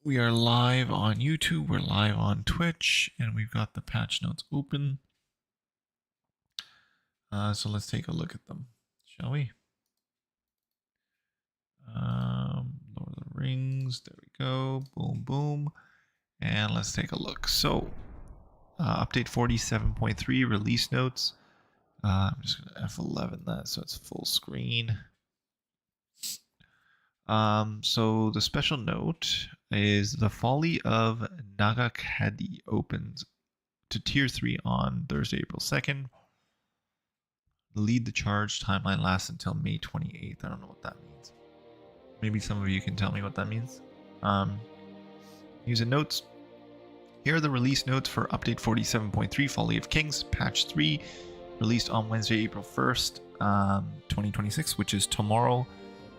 We are live on YouTube, we're live on Twitch, and we've got the patch notes open. So let's take a look at them, shall we? Lord of the Rings, there we go, boom, boom. And let's take a look. So, update 47.3, release notes. I'm just going to F11 that so it's full screen. So the special note is the Folly of Nagakadi opens to Tier 3 on Thursday, April 2nd. The Lead the Charge timeline lasts until May 28th. I don't know what that means. Maybe some of you can tell me what that means. User notes. Here are the release notes for update 47.3 Folly of Kings, patch 3, released on Wednesday, April 1st, 2026, which is tomorrow.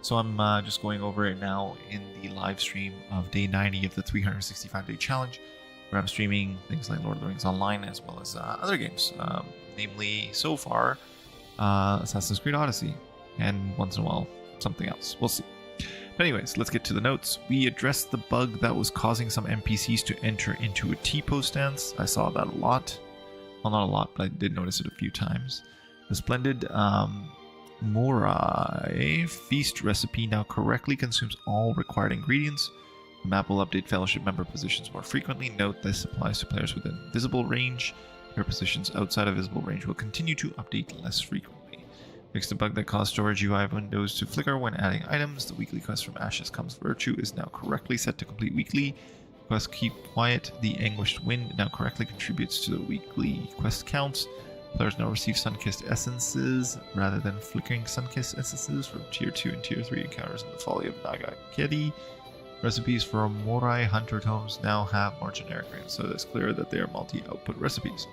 So I'm just going over it now in the live stream of day 90 of the 365-day challenge, where I'm streaming things like Lord of the Rings Online as well as other games, namely, so far, Assassin's Creed Odyssey, and once in a while, something else. We'll see. But anyways, let's get to the notes. We addressed the bug that was causing some NPCs to enter into a T-pose stance. I saw that a lot. Well, not a lot, but I did notice it a few times. The splendid Morai feast recipe now correctly consumes all required ingredients. The map will update fellowship member positions more frequently. Note this applies to players within visible range. Their positions outside of visible range will continue to update less frequently. Fixed the bug that caused storage UI windows to flicker when adding items. The weekly quest from Ashes Comes Virtue is now correctly set to complete weekly. Quest Keep Quiet, the Anguished Wind now correctly contributes to the weekly quest counts. Players now receive Sunkissed Essences rather than flickering Sunkissed Essences from Tier 2 and Tier 3 encounters in the Folly of Nagakedi. Recipes for Morai Hunter Tomes now have more generic names, so it's clear that they are multi-output recipes.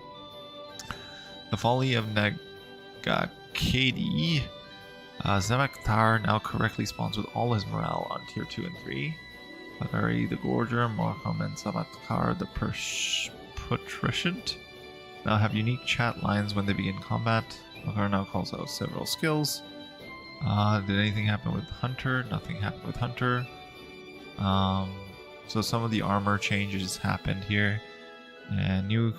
The Folly of Nagakedi. Zemaktar now correctly spawns with all his morale on Tier 2 and 3. Bagari the Gorger, Morcom, and Zamatkar the Patriciant now have unique chat lines when they begin combat. Bakar now calls out several skills. Did anything happen with Hunter? Nothing happened with Hunter. So some of the armor changes happened here. And new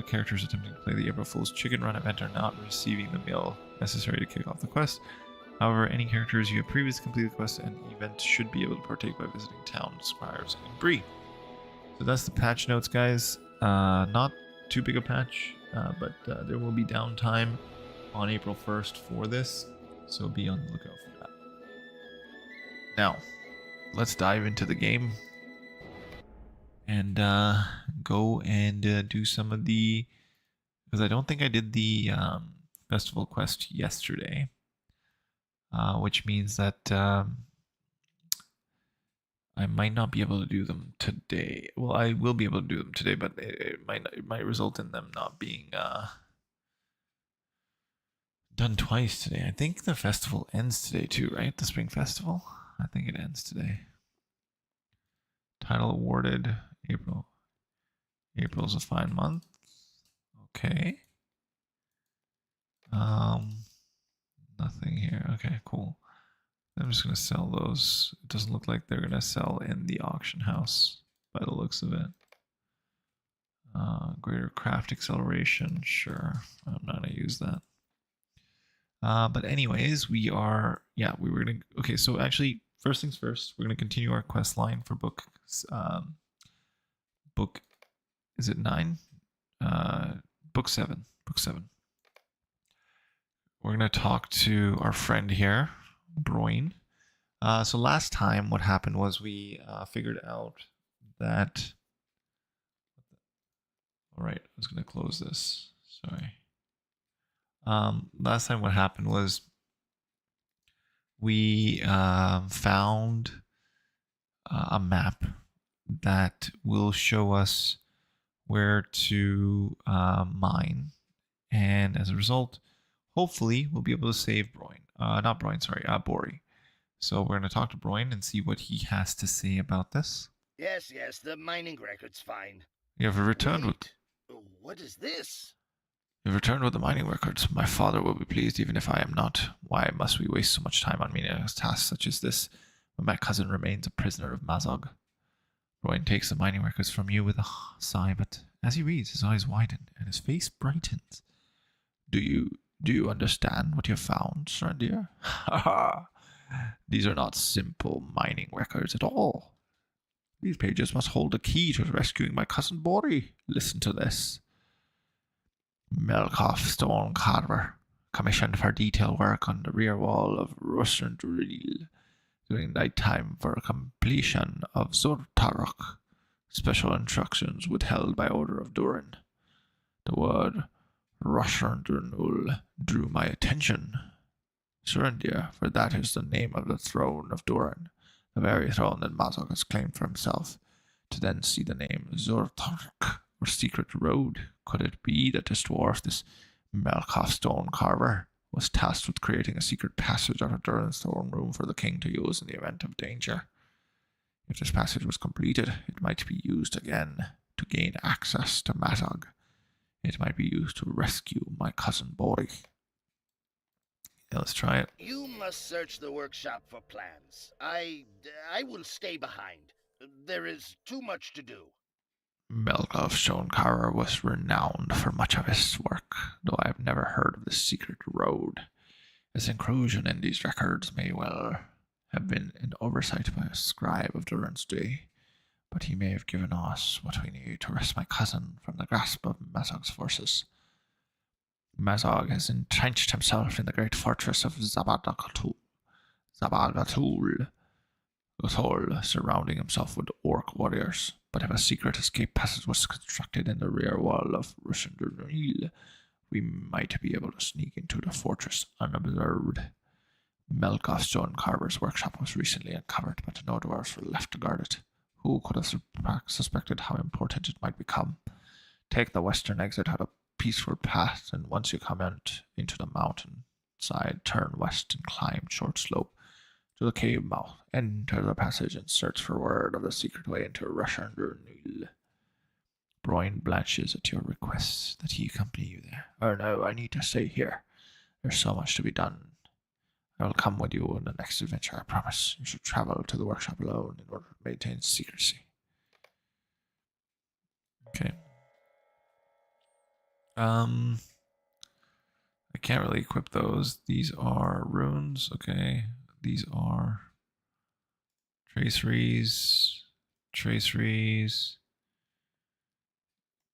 characters attempting to play the April Fool's Chicken Run event are not receiving the meal necessary to kick off the quest. However, any characters you have previously completed the quest and event should be able to partake by visiting town squires in Bree. So that's the patch notes, guys. Not too big a patch, but there will be downtime on April 1st for this, so be on the lookout for that. Now, let's dive into the game and go and do some of the, because I don't think I did the festival quest yesterday, which means that I might not be able to do them today. Well, I will be able to do them today, but it might result in them not being done twice today. I think the festival ends today too, right? The Spring Festival? I think it ends today. Title awarded April. April's a fine month. Okay. Nothing here. Okay, cool. I'm just going to sell those. It doesn't look like they're going to sell in the auction house by the looks of it. Greater craft acceleration. Sure. I'm not going to use that. But anyways, we were going to... Okay, so actually, first things first, we're going to continue our quest line for book... Is it 9? Book 7. Book 7. We're going to talk to our friend here, Broin. So last time what happened was we figured out that... Alright, I was going to close this. Sorry. Last time what happened was we found a map that will show us where to mine. And as a result, hopefully we'll be able to save Broin. Not Broin, sorry, Bori. So we're going to talk to Broin and see what he has to say about this. Yes, the mining record's fine. You have returned with... What is this? You've returned with the mining records. My father will be pleased even if I am not. Why must we waste so much time on meaningless tasks such as this when my cousin remains a prisoner of Mazog? Royan takes the mining records from you with a sigh, but as he reads, his eyes widen and his face brightens. Do you understand what you have found, Sarandir? Ha ha! These are not simple mining records at all. These pages must hold the key to rescuing my cousin Bori. Listen to this. Melkoff Stone Carver, commissioned for detail work on the rear wall of Russendril during nighttime for completion of Zortarok. Special instructions withheld by order of Durin. The word Russendril drew my attention. Surindir, for that is the name of the throne of Durin, the very throne that Mazog has claimed for himself. To then see the name Zortark, or Secret Road, could it be that this dwarf, this Melkoff Stone Carver, was tasked with creating a secret passage out of Durin's throne room for the king to use in the event of danger? If this passage was completed, it might be used again to gain access to Mazog. It might be used to rescue my cousin Bori. Yeah, let's try it. You must search the workshop for plans. I will stay behind. There is too much to do. Melkoff Stonecarver was renowned for much of his work, though I have never heard of the secret road. His inclusion in these records may well have been an oversight by a scribe of Durin's day, but he may have given us what we need to rescue my cousin from the grasp of Mazog's forces. Mazog has entrenched himself in the great fortress of Zabagatul, surrounding himself with orc warriors. But if a secret escape passage was constructed in the rear wall of Russendril, we might be able to sneak into the fortress unobserved. Melkoff Stonecarver's workshop was recently uncovered, but no dwarves were left to guard it. Who could have suspected how important it might become? Take the western exit out of peaceful path, and once you come out into the mountain side, turn west and climb short slope to the cave mouth. Enter the passage and search for word of the secret way into Russendril. Broin blanches at your request that he accompany you there. Oh no, I need to stay here. There's so much to be done. I will come with you in the next adventure, I promise. You should travel to the workshop alone in order to maintain secrecy. Okay. I can't really equip those. These are runes, okay. These are traceries, traceries,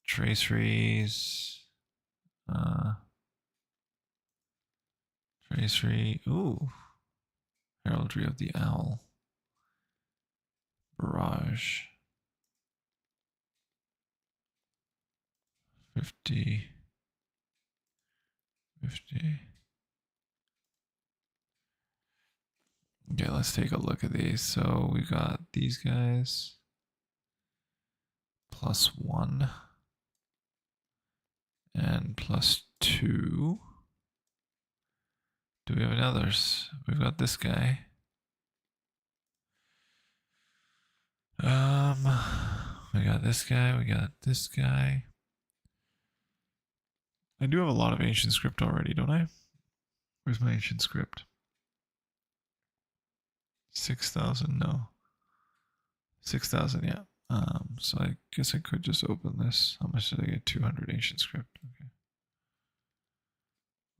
traceries, tracery. Ooh, heraldry of the owl, barrage, 50, 50. Okay, let's take a look at these. So we got these guys +1 and +2. Do we have any others? We've got this guy. We got this guy. We got this guy. I do have a lot of ancient script already, don't I? Where's my ancient script? 6,000, no. 6,000, yeah. So I guess I could just open this. How much did I get? 200 ancient script. Okay.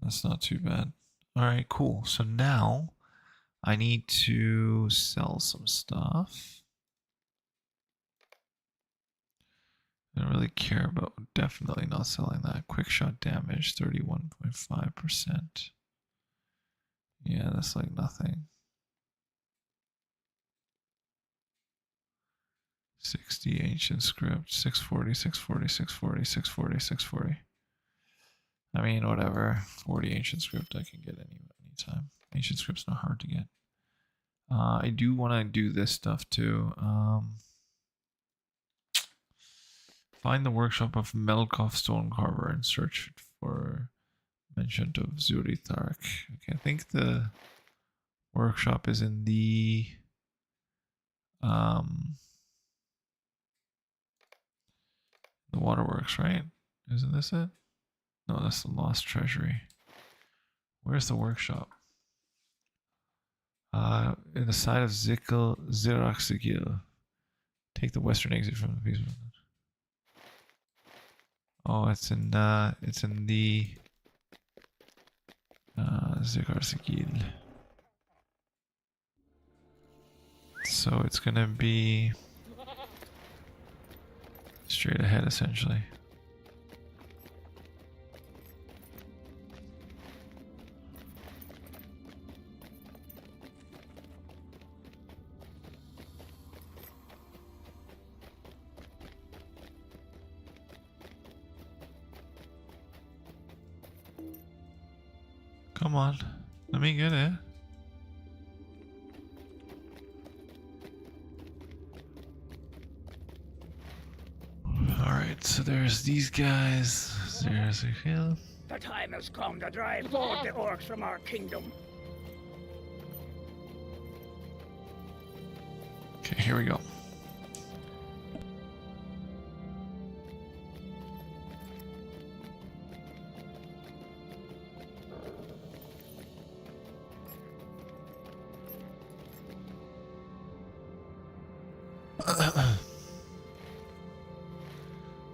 That's not too bad. All right, cool. So now I need to sell some stuff. I don't really care about definitely not selling that. Quick shot damage, 31.5%. Yeah, that's like nothing. 60 ancient script, 640, 640, 640, 640, 640. I mean, whatever. 40 ancient script I can get anytime. Ancient script's not hard to get. I do want to do this stuff too. Find the workshop of Melkoff Stonecarver and search for mention of Zurithark. Okay, I think the workshop is in the waterworks, right? Isn't this it? No, that's the lost treasury. Where's the workshop? In the side of Ziraxigil. Take the western exit from the peaceful. Oh, it's in the Zegarsigil. So it's gonna be straight ahead essentially. Come on, let me get it. Alright, so there's these guys. There's a hill. The time has come to drive all the orcs from our kingdom. Okay, here we go.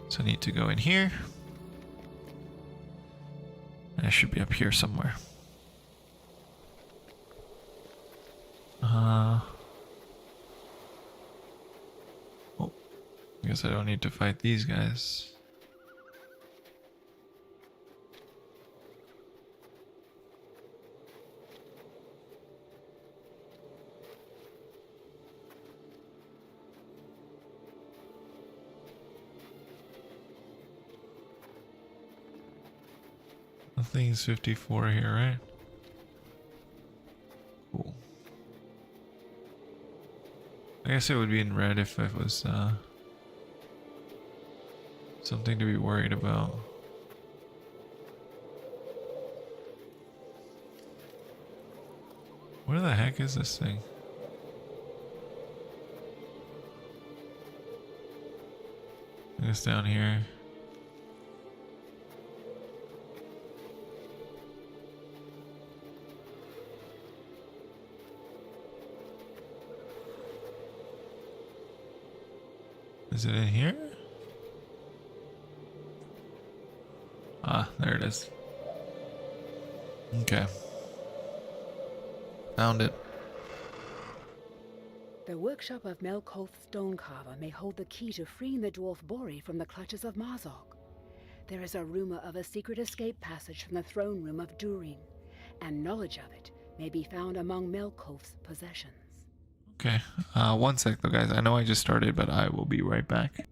So I need to go in here. I should be up here somewhere. Oh, I guess I don't need to fight these guys. Nothing's 54 here, right? Cool. I guess it would be in red if it was something to be worried about. Where the heck is this thing? I guess down here. Is it in here? Ah, there it is. Okay. Found it. The workshop of Melkoth's Stonecarver may hold the key to freeing the dwarf Bori from the clutches of Marzok. There is a rumor of a secret escape passage from the throne room of Durin, and knowledge of it may be found among Melkoth's possessions. Okay. One sec though, guys. I know I just started, but I will be right back.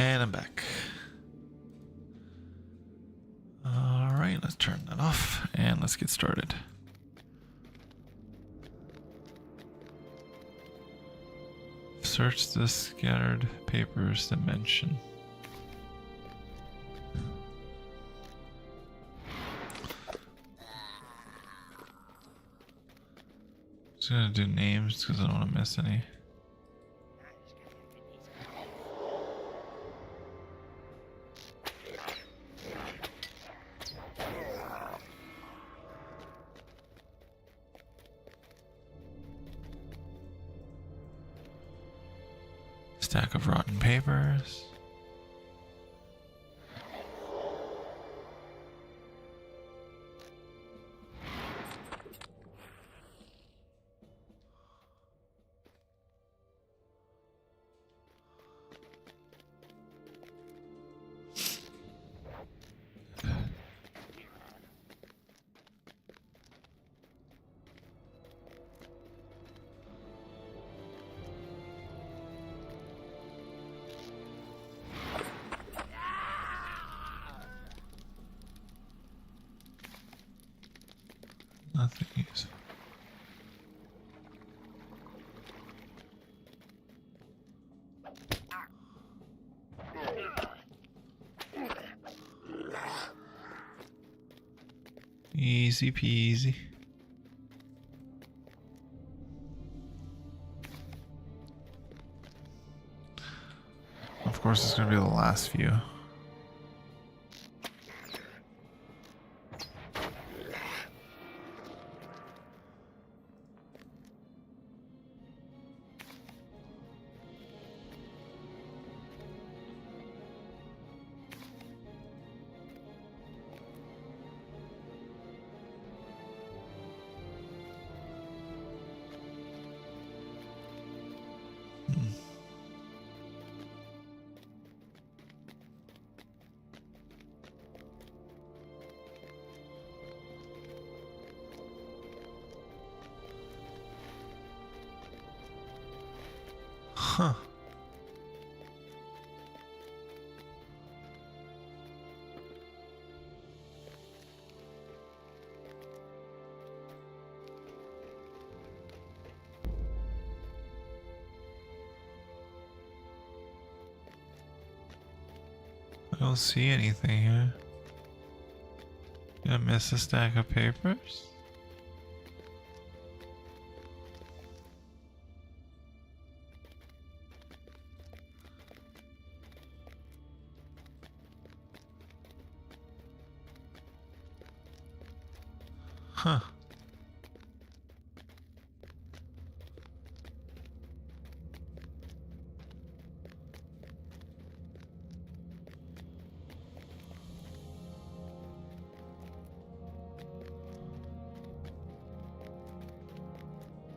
And I'm back. Alright, let's turn that off and let's get started. Search the scattered papers dimension. Just gonna do names because I don't want to miss any. Stack of rotten papers. Nothing useful. Easy peasy. Of course, it's going to be the last few. Huh. I don't see anything here. Did I miss a stack of papers? Huh.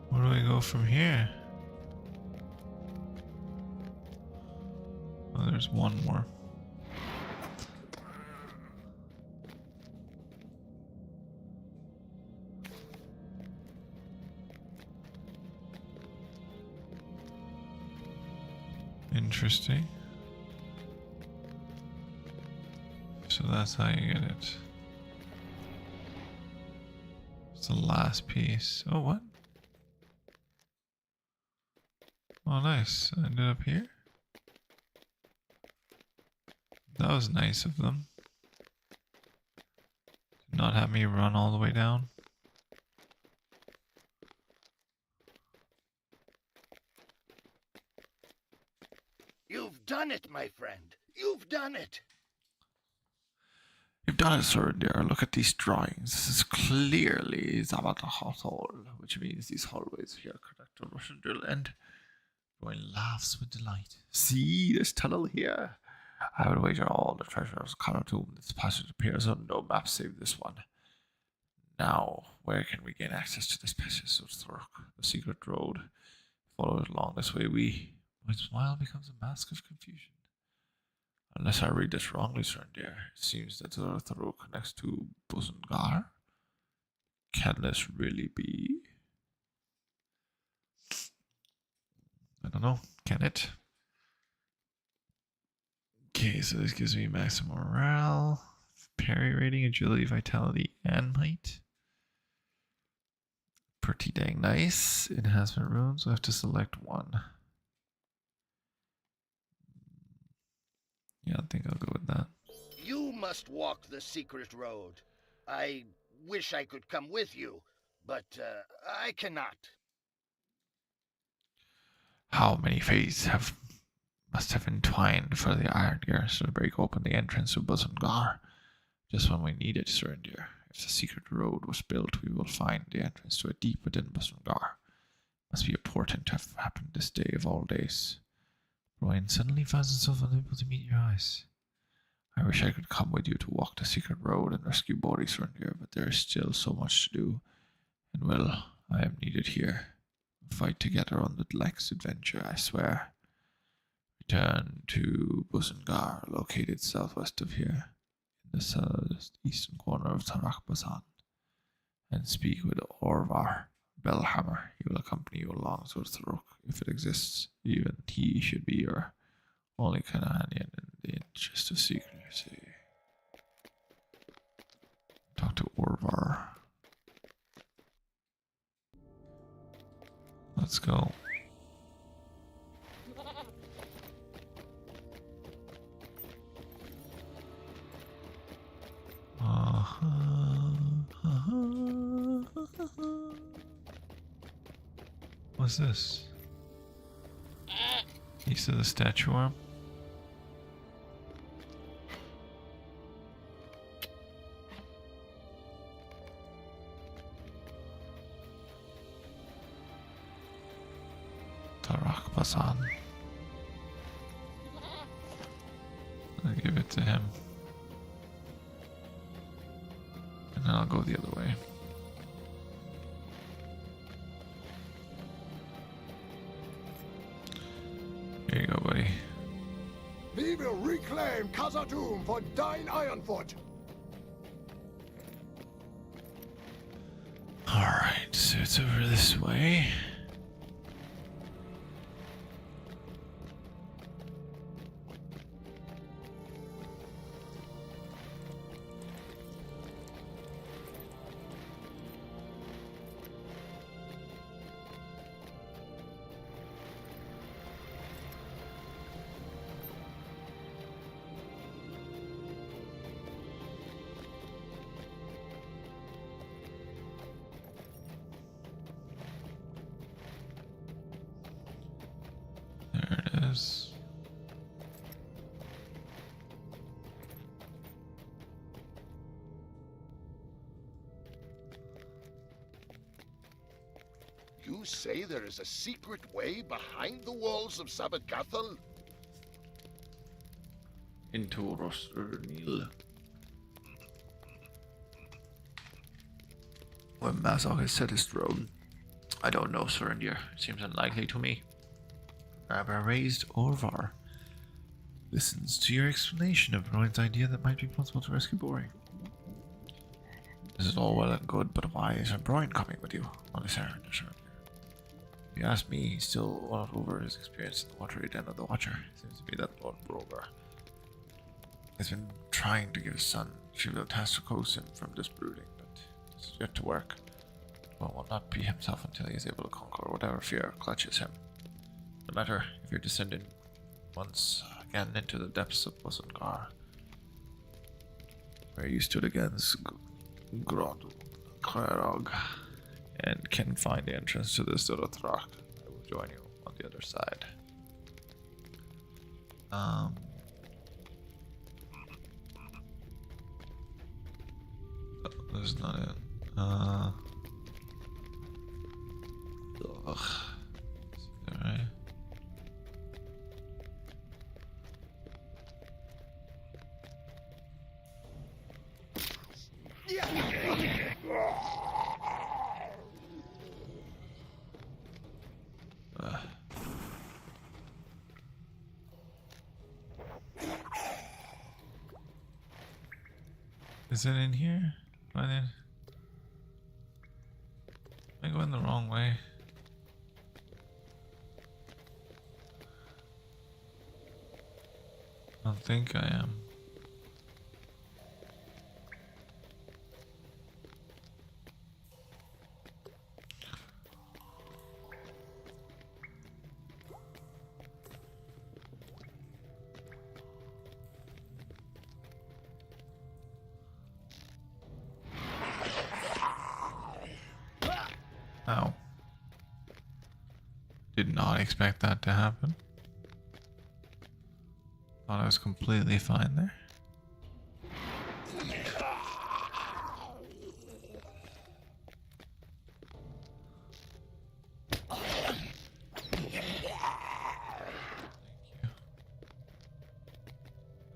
Where do I go from here? Oh, there's one more. Interesting. So that's how you get it. It's the last piece. Oh, what? Oh, nice. I ended up here. That was nice of them. Did not have me run all the way down. You've done it, my friend. You've done it. You've done it, sir, dear. Look at these drawings. This is clearly Zabata Hall, which means these hallways here connect to Russian drill and Roy laughs with delight. See this tunnel here? I would wager all the treasures connect to this passage appears on no map save this one. Now, where can we gain access to this passage of Thurk, the secret road? Follow it along this way, my smile becomes a mask of confusion. Unless I read this wrongly, sir, dear, it seems that the road connects to Bosungar. Can this really be? I don't know. Can it? Okay, so this gives me maximum morale, parry rating, agility, vitality, and might. Pretty dang nice. Enhancement runes, so I have to select one. Yeah, I think I'll go with that. You must walk the secret road. I wish I could come with you, but I cannot. How many fates must have entwined for the Iron Garrison to break open the entrance to Bosungar? Just when we need it, Surrender. If the secret road was built, we will find the entrance to it deep within Bosungar. Must be important to have happened this day of all days. Brian suddenly finds himself unable to meet your eyes. I wish I could come with you to walk the secret road and rescue Boris Surrender, but there is still so much to do. And well, I am needed here. We'll fight together on the next adventure, I swear. Return to Bosungar, located southwest of here, in the southeastern corner of Tarak Bazan, and speak with Orvar Bellhammer. He will accompany you along to Thuruk if it exists. Even he should be your only companion in the interest of secrecy. Talk to Orvar. Let's go. What's this? Piece of the statue arm? Tarak Basan. I'll give it to him. And then I'll go the other way. Here you go, buddy. We will reclaim Khazad-dûm for Dine Ironfoot. Alright, so it's over this way. There it is. You say there is a secret way behind the walls of Sabbath-Gathal? Into Rosternil. When Mazok has set his throne, I don't know, Surrender. It seems unlikely to me. Rabbi raised Orvar listens to your explanation of Rowan's idea that might be possible to rescue Bori. This is all well and good, but why isn't Brian coming with you on this errand, Surrender? If you ask me, he's still all over his experience in the watery den of the Watcher. It seems to be that Lord Brover has been trying to give his son Shivil task to coax him from this brooding, but it's yet to work. Well, will not be himself until he is able to conquer whatever fear clutches him. No matter if you're descending once again into the depths of Bosungar, where you stood against Grod Klerog, and can find the entrance to this Dorothrach, I will join you on the other side. That's not it. Ugh. Alright. Is it in here? Am I going the wrong way? I don't think I am. Ow. Did not expect that to happen. Thought I was completely fine there.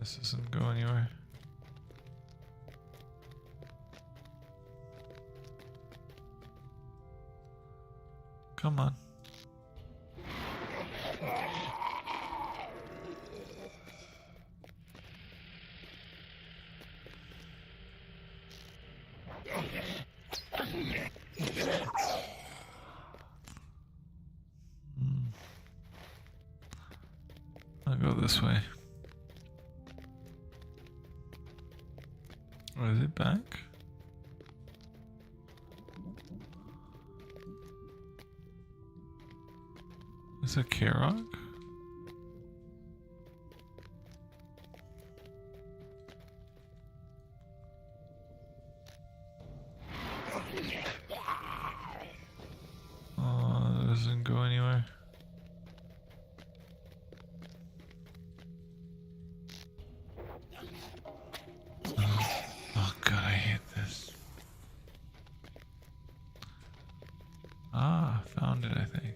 This doesn't go anywhere. Come on. I'll go this way. Or is it back? Is it Karok? Oh, that doesn't go anywhere. Oh god, I hate this. Ah, found it, I think.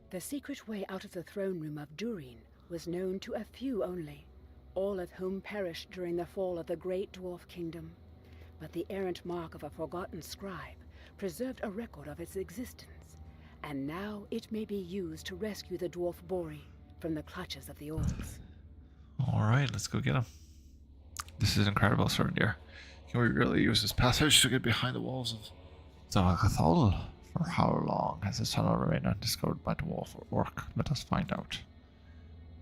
The secret way out of the throne room of Durin was known to a few only, all of whom perished during the fall of the great dwarf kingdom. But the errant mark of a forgotten scribe preserved a record of its existence, and now it may be used to rescue the dwarf Bori from the clutches of the orcs. Alright, let's go get him. This is incredible, Surndir. Can we really use this passage to get behind the walls of Zavagathol? For how long has this tunnel remained undiscovered by dwarf or orc? Let us find out.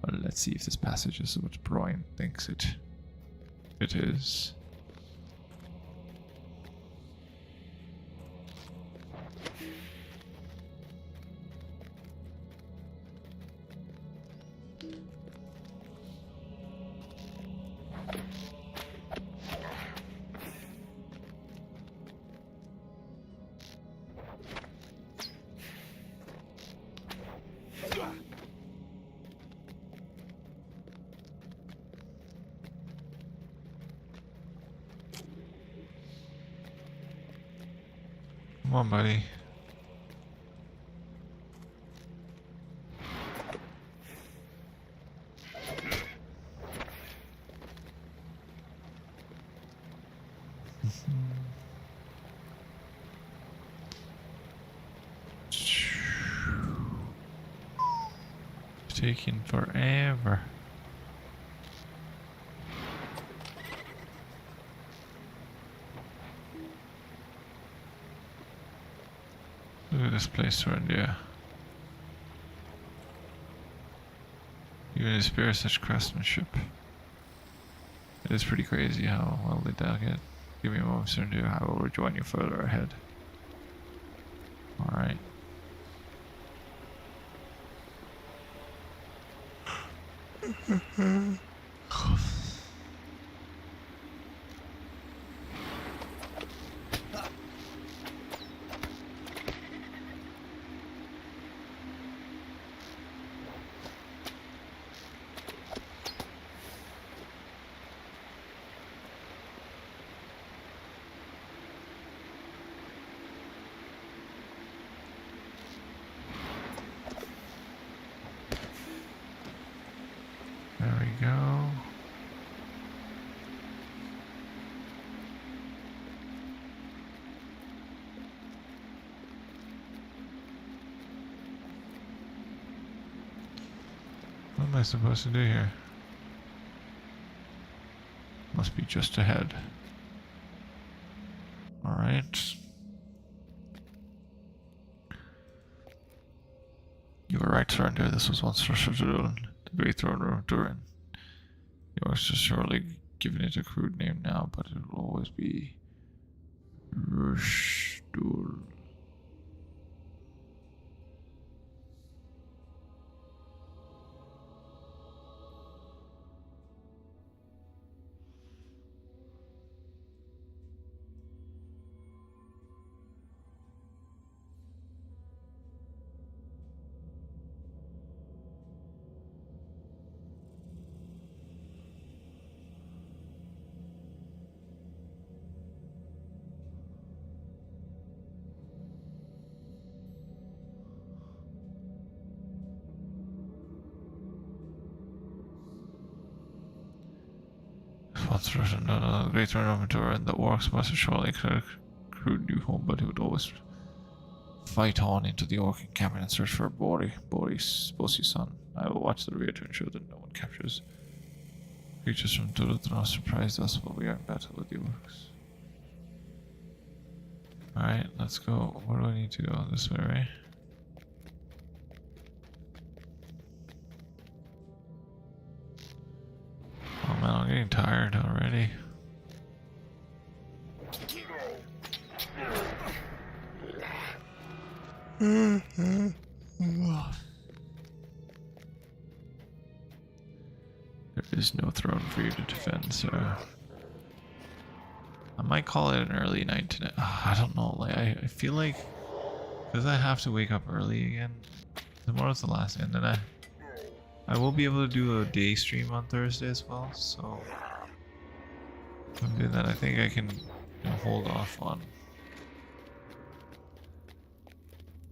Well, let's see if this passage is what Brian thinks it is. Come on, buddy. It's taking forever. Look at this place around here. Even to spare such craftsmanship. It is pretty crazy how well they dug it. Give me a moment, Surndir. I will rejoin you further ahead. Alright. There we go. What am I supposed to do here? Must be just ahead. Alright. You were right, surrender. This was once the Great Throne Room of Durin. The orcs are surely giving it a crude name now, but it will always be Rushdul. Once written the Great Throne Room of Durin, the orcs must have surely created a crude new home, but he would always fight on into the orc encampment and search for Boris, son. I will watch the rear to ensure that no one captures creatures from Dota do not surprise us while we are in battle with the orcs. Alright, let's go. Where do I need to go? This way, right? Oh man, I'm getting tired already. There is no throne for you to defend, so I might call it an early night tonight. I don't know, like I feel like because I have to wake up early again. Tomorrow's the last day, and then I will be able to do a day stream on Thursday as well, so if I'm doing that, I think I can hold off on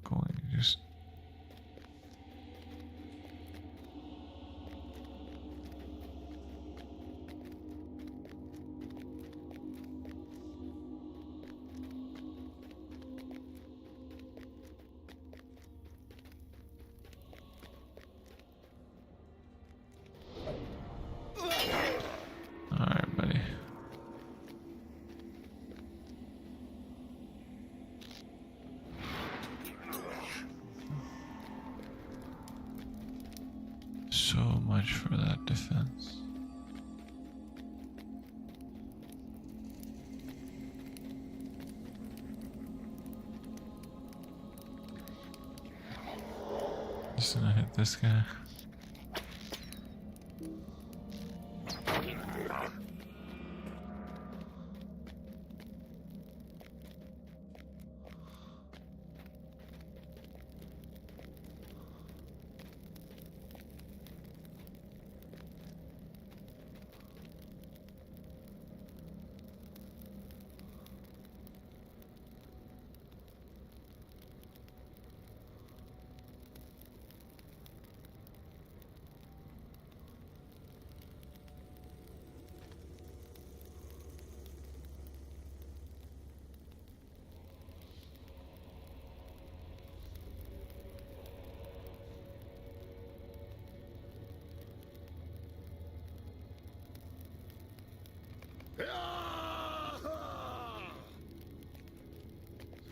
going just. Alright, buddy. So much for that defense. Just gonna hit this guy.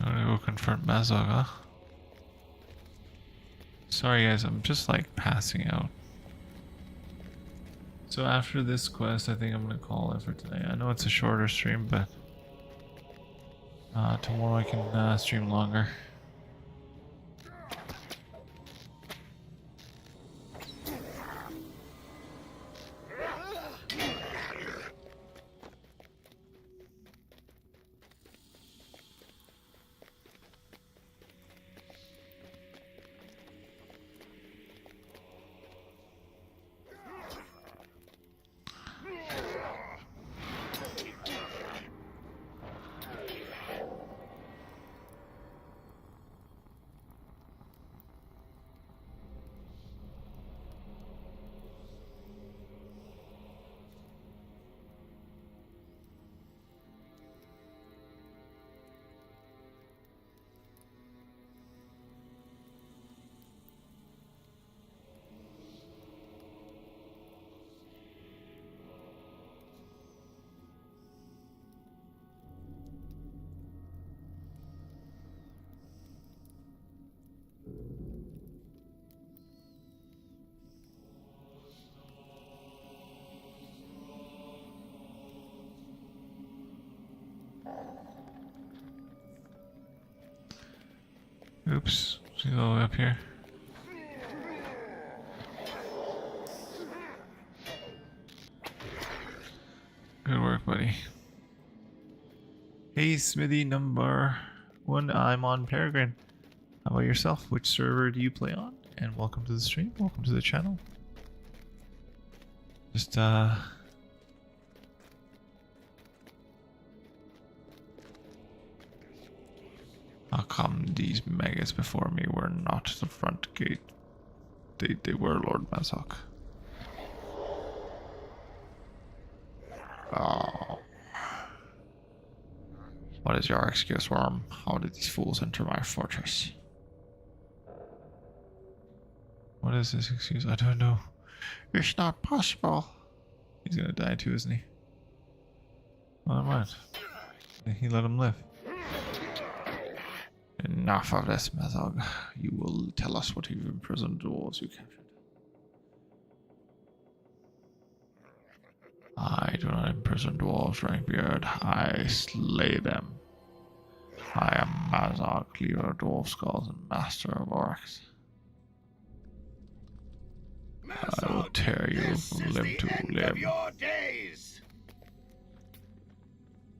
I'm gonna go confront Mazog, huh? Sorry guys, I'm just like passing out. So after this quest, I think I'm gonna call it for today. I know it's a shorter stream, but tomorrow I can stream longer. go up here. Good work, buddy. Hey, Smithy number 1. I'm on Peregrine. How about yourself? Which server do you play on? And welcome to the stream. Welcome to the channel. Just how come these maggots before me were not the front gate? They were, Lord Mazok. Oh. What is your excuse, Worm? How did these fools enter my fortress? What is this excuse? I don't know. It's not possible. He's gonna die too, isn't he? Well, never mind. He let him live. Enough of this, Mazog. You will tell us what you've imprisoned dwarves you captured. I do not imprison dwarves, Rankbeard. I slay them. I am Mazog, cleaver of dwarf skulls and master of orcs. I will tear you from limb to limb.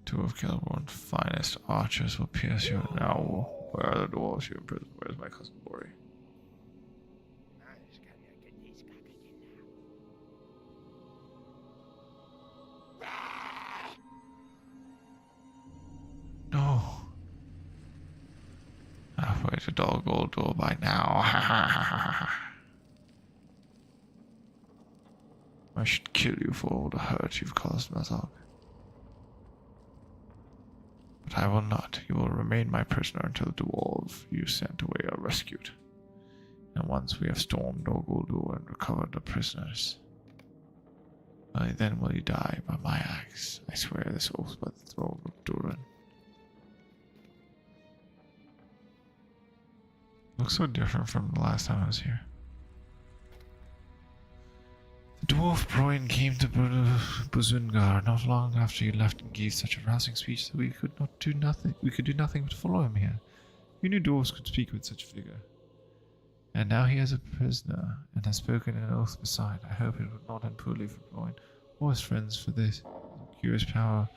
Two of Kelborn's finest archers will pierce you now. Where are the dwarves you imprisoned? Where's my cousin Bori? No. Halfway to Dol Guldur by now. I should kill you for all the hurt you've caused, Mazog. But I will not. You will remain my prisoner until the dwarves you sent away are rescued. And once we have stormed Dol Guldur and recovered the prisoners, only then will you die by my axe. I swear this oath by the throne of Durin. Looks so different from the last time I was here. The dwarf Broin came to Buzungar not long after you left and gave such a rousing speech that we could do nothing but follow him here. We knew dwarves could speak with such vigor. And now he is a prisoner and has spoken an oath beside. I hope it would not end poorly for Broin or his friends for this curious power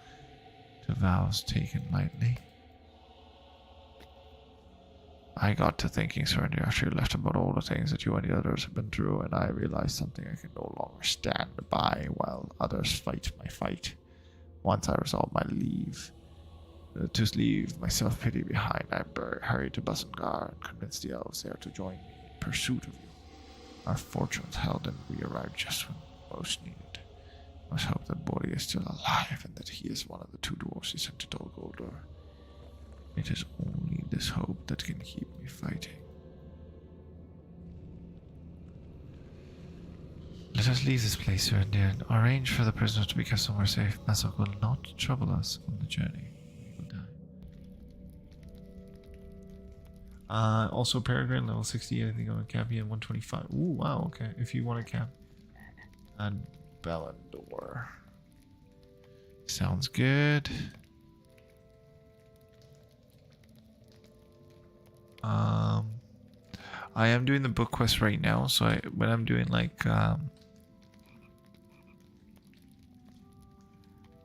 to vows taken lightly. I got to thinking, Serenity, after you left, about all the things that you and the others have been through, and I realized something I can no longer stand by while others fight my fight. Once I resolved to leave my self-pity behind, I hurried to Busengar and convinced the elves there to join me in pursuit of you. Our fortunes held and we arrived just when most needed. Let's hope that Bori is still alive and that he is one of the two dwarves he sent to Dol Guldur. It is only this hope that can keep me fighting. Let us leave this place, sir, and arrange for the prisoners to be kept somewhere safe. Mazog will not trouble us on the journey. We will die. Also, Peregrine, level 60, anything on Campion 125. Ooh, wow, okay. If you want to camp. And Bellandor. Sounds good. I am doing the book quest right now, so when I'm doing like there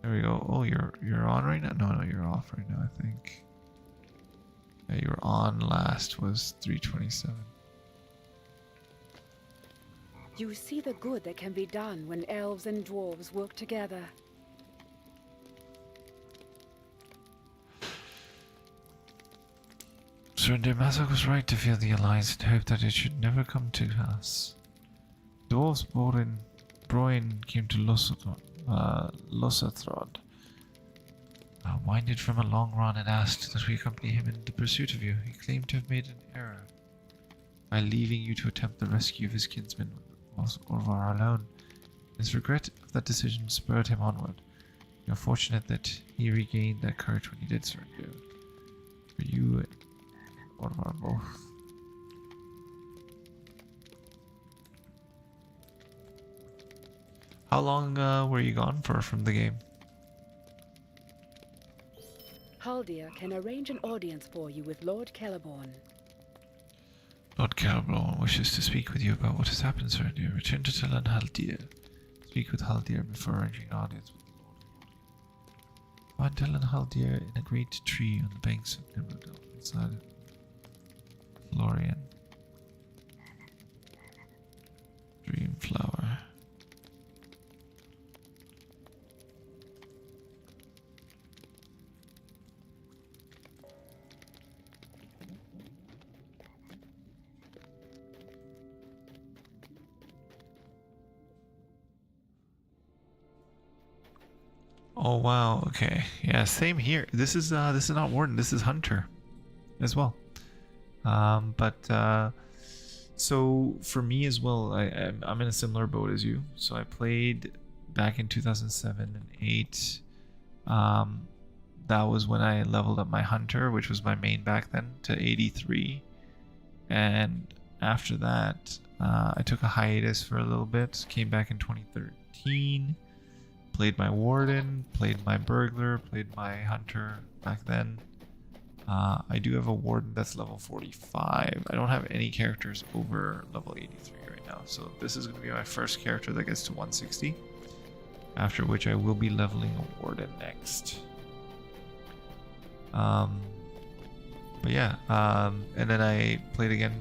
we go. Oh, you're on right now? No, you're off right now, I think. Yeah, you were on last was 327. You see the good that can be done when elves and dwarves work together. Surrender, Mazog was right to fear the alliance and hope that it should never come to us. Dwarves Broin came to Losathrod, winded from a long run and asked that we accompany him in the pursuit of you. He claimed to have made an error by leaving you to attempt the rescue of his kinsman Orvar alone. His regret of that decision spurred him onward. We are fortunate that he regained that courage when he did surrender. For you Orvar both. How long were you gone for from the game? Haldir can arrange an audience for you with Lord Celeborn. Lord Calbro wishes to speak with you about what has happened, sir. You return to Telan Haldir. Speak with Haldir before arranging an audience with the Lord. Find Telan Haldir in a great tree on the banks of Nimrodel, inside Florian. Dreamflower. Oh wow, okay. Yeah, same here. This is not Warden, this is Hunter as well. So for me as well, I'm in a similar boat as you. So I played back in 2007 and 8. That was when I leveled up my Hunter, which was my main back then, to 83. And after that, I took a hiatus for a little bit, came back in 2013. Played my Warden, played my Burglar, played my Hunter back then. I do have a Warden that's level 45. I don't have any characters over level 83 right now. So this is going to be my first character that gets to 160. After which I will be leveling a Warden next. But yeah, and then I played again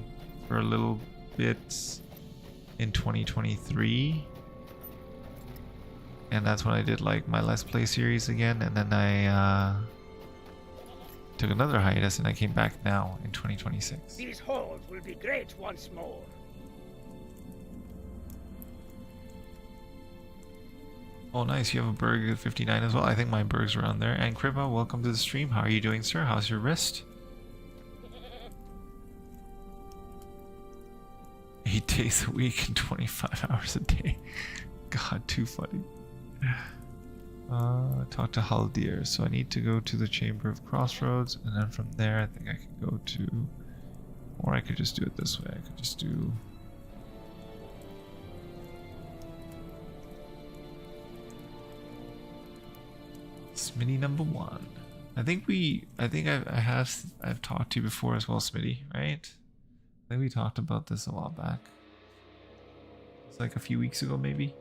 for a little bit in 2023. And that's when I did like my Let's Play series again, and then I took another hiatus and I came back now in 2026. These halls will be great once more. Oh nice, you have a Berg at 59 as well. I think my Berg's around there. And Kripa, welcome to the stream. How are you doing, sir? How's your wrist? 8 days a week and 25 hours a day. God, too funny. Talk to Haldir. So I need to go to the Chamber of Crossroads, and then from there I think I can go to, or I could just do it this way. I could just do Smitty number 1. I've talked to you before as well, Smitty, right? I think we talked about this a while back. It's like a few weeks ago, maybe.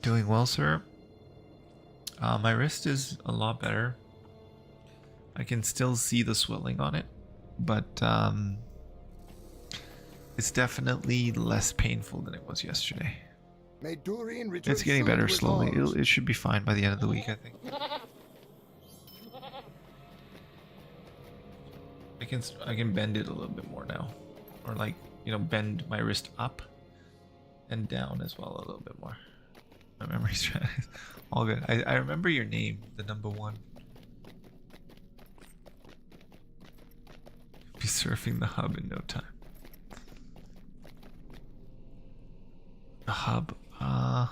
Doing well, sir. My wrist is a lot better. I can still see the swelling on it, but it's definitely less painful than it was yesterday. May Durian return It's getting soon better with slowly. arms. It should be fine by the end of the week, I think. I can bend it a little bit more now, or like, you know, bend my wrist up and down as well a little bit more. My memory's trying. All good. I remember your name, the number 1. Be surfing the hub in no time. The hub. The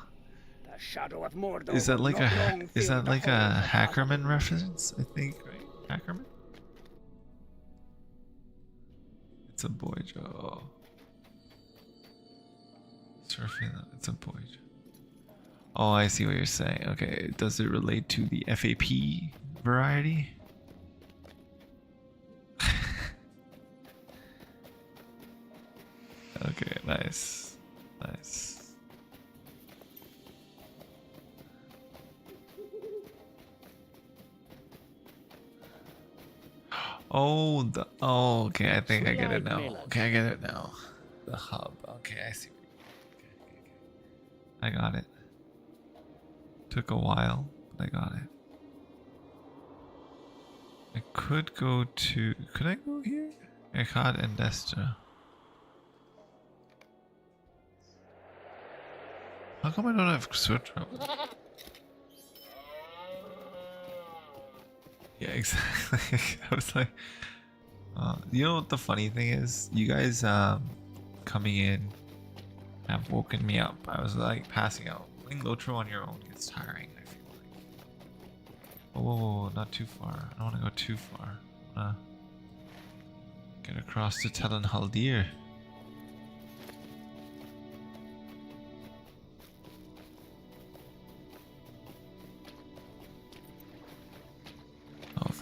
shadow of Mordor Is that will like not a long is fill that the like a halls of Hackerman Khazad-dûm. reference? I think, right? Hackerman. It's a boy, Joe. Surfing. It's a boy. Oh, I see what you're saying. Okay, does it relate to the FAP variety? Okay, nice. Nice. Oh, okay, I think I get it now. Okay, I get it now. The hub. Okay, I see. Okay. I got it. Took a while, but I got it. I could go to... Could I go here? Echad and Destra. How come I don't have sword travel? Yeah, exactly. I was like... you know what the funny thing is? You guys coming in have woken me up. I was like passing out. Playing LOTRO on your own gets tiring, I feel like. Whoa, not too far. I don't want to go too far. I want to get across to Telan Haldir.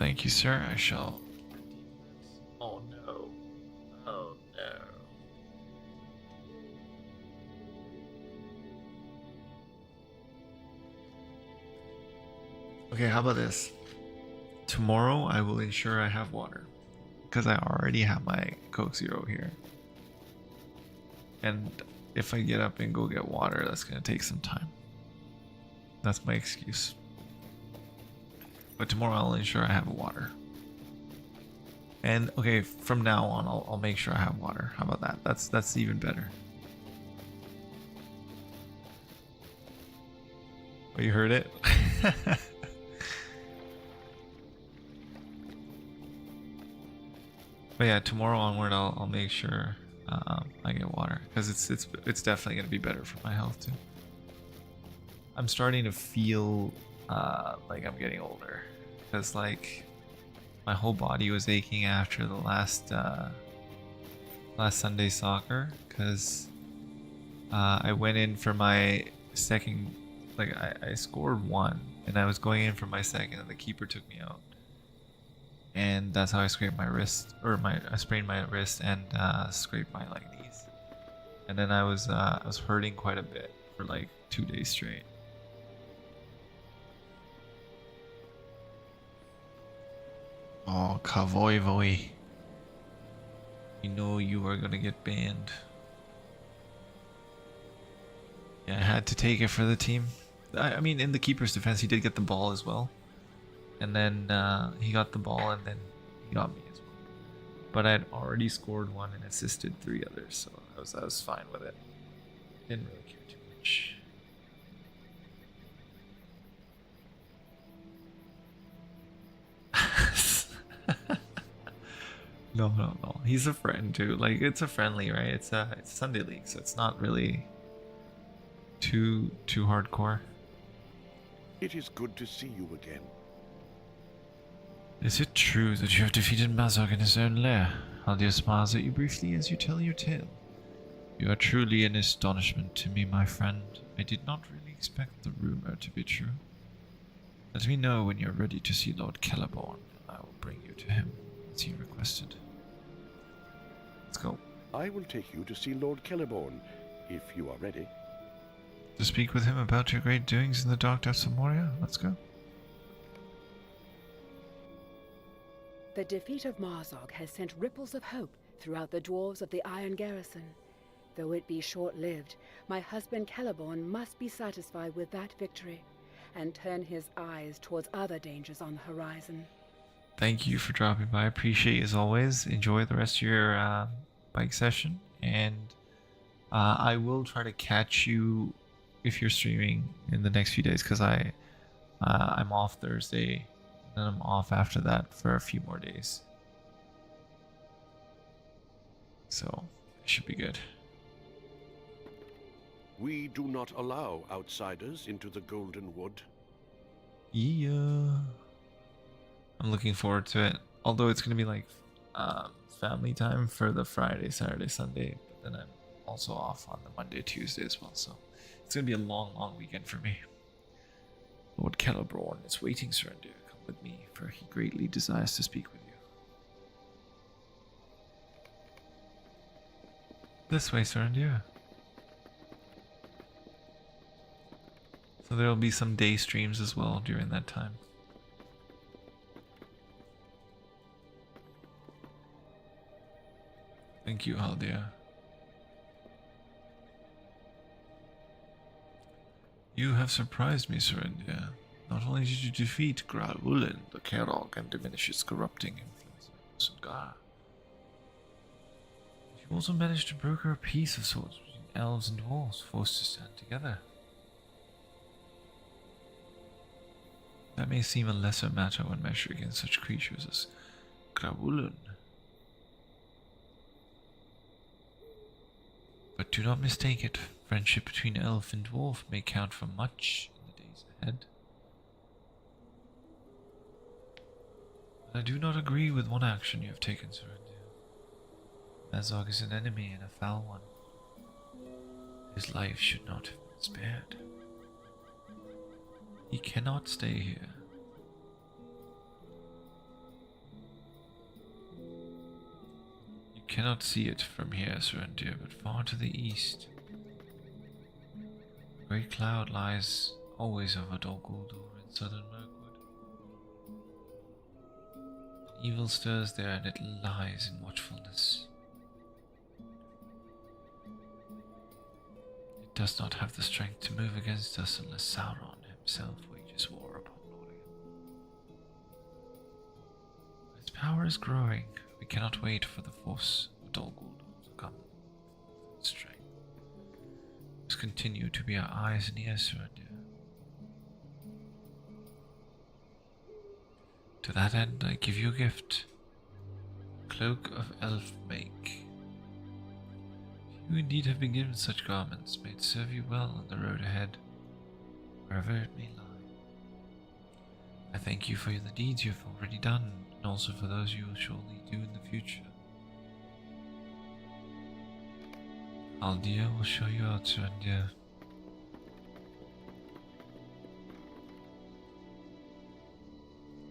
thank you, sir. I shall. Oh no. Oh no. Okay, how about this? Tomorrow I will ensure I have water. Because I already have my Coke Zero here. And if I get up and go get water, that's going to take some time. That's my excuse. But tomorrow I'll ensure I have water. And okay, from now on I'll make sure I have water. How about that? That's even better. Oh, you heard it? But yeah, tomorrow onward I'll make sure I get water, because it's definitely gonna be better for my health too. I'm starting to feel like I'm getting older, because like my whole body was aching after the last Sunday soccer, because I went in for my second, like I scored one and I was going in for my second and the keeper took me out. And that's how I scraped my wrist, or I sprained my wrist and scraped my like knees. And then I was hurting quite a bit for like 2 days straight. Oh, Kavoivoi. You know you are gonna get banned. Yeah, I had to take it for the team. I mean, in the keeper's defense, he did get the ball as well. And then he got the ball, and then he got me as well. But I had already scored one and assisted 3 others, so I was fine with it. Didn't really care too much. No. He's a friend too. Like, it's a friendly, right? It's Sunday League, so it's not really too hardcore. It is good to see you again. Is it true that you have defeated Mazog in his own lair? Haldir smiles at you briefly as you tell your tale. You are truly an astonishment to me, my friend. I did not really expect the rumor to be true. Let me know when you're ready to see Lord Celeborn, and I will bring you to him, as he requested. Let's go. I will take you to see Lord Celeborn, if you are ready. To speak with him about your great doings in the dark depths of Moria? Let's go. The defeat of Marzog has sent ripples of hope throughout the dwarves of the Iron Garrison. Though it be short-lived, my husband Celeborn must be satisfied with that victory, and turn his eyes towards other dangers on the horizon. Thank you for dropping by. I appreciate you as always. Enjoy the rest of your bike session, and I will try to catch you if you're streaming in the next few days, because I'm off Thursday. And I'm off after that for a few more days. So, it should be good. We do not allow outsiders into the Golden Wood. Yeah. I'm looking forward to it. Although it's going to be like family time for the Friday, Saturday, Sunday. But then I'm also off on the Monday, Tuesday as well. So, it's going to be a long weekend for me. Lord Celeborn is waiting, Surrender. With me, for he greatly desires to speak with you. This way, Surrender. So there'll be some day streams as well during that time. Thank you, Haldir. You have surprised me, Surrender. Not only did you defeat Grauulin, the Kerog, and diminish its corrupting influence in Sungar, you also managed to broker a peace of sorts between elves and dwarves forced to stand together. That may seem a lesser matter when measured against such creatures as Grauulin. But do not mistake it, friendship between elf and dwarf may count for much in the days ahead. I do not agree with one action you have taken, Surrender. Mazog is an enemy and a foul one. His life should not have been spared. He cannot stay here. Cannot see it from here, Serendia, but far to the east. A great cloud lies always over Dol Guldur in southern Mirkwood. Evil stirs there, and it lies in watchfulness. It does not have the strength to move against us unless Sauron himself wages war upon Lorien. Its power is growing. We cannot wait for the force of Dol Guldur to come with its strength. We must continue to be our eyes and ears, Serendia. To that end, I give you a gift. Cloak of elf make. If you indeed have been given such garments, may it serve you well on the road ahead, wherever it may lie. I thank you for the deeds you have already done, and also for those you will surely do in the future. Aldia will show you out, Serendia.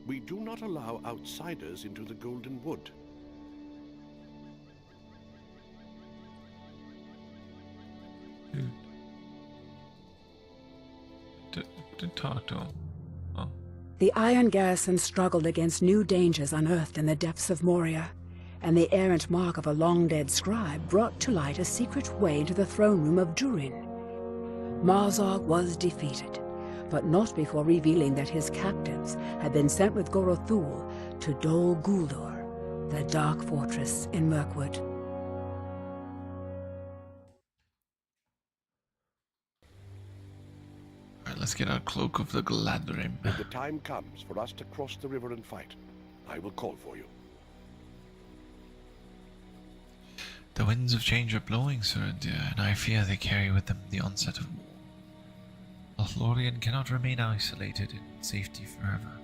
We do not allow outsiders into the Golden Wood. To talk to him. Oh. The Iron Garrison struggled against new dangers unearthed in the depths of Moria, and the errant mark of a long-dead scribe brought to light a secret way into the throne room of Durin. Marzog was defeated, but not before revealing that his captives had been sent with Gorothul to Dol Guldur, the dark fortress in Mirkwood. Alright, let's get our Cloak of the Gladrim. When the time comes for us to cross the river and fight, I will call for you. The winds of change are blowing, Serendia, and I fear they carry with them the onset of war. Lothlorien cannot remain isolated in safety forever.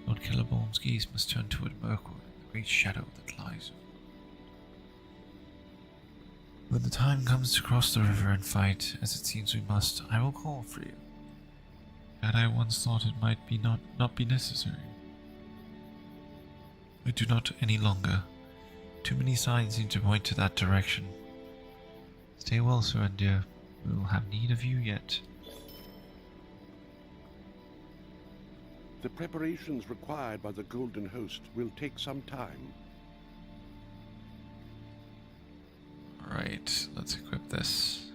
Lord Celeborn's gaze must turn toward Mirkwood and the great shadow that lies over. When the time comes to cross the river and fight, as it seems we must, I will call for you. Had I once thought it might be not be necessary. I do not any longer. Too many signs seem to point to that direction. Stay well, Serendia. We will have need of you yet. The preparations required by the Golden Host will take some time. Alright, let's equip this.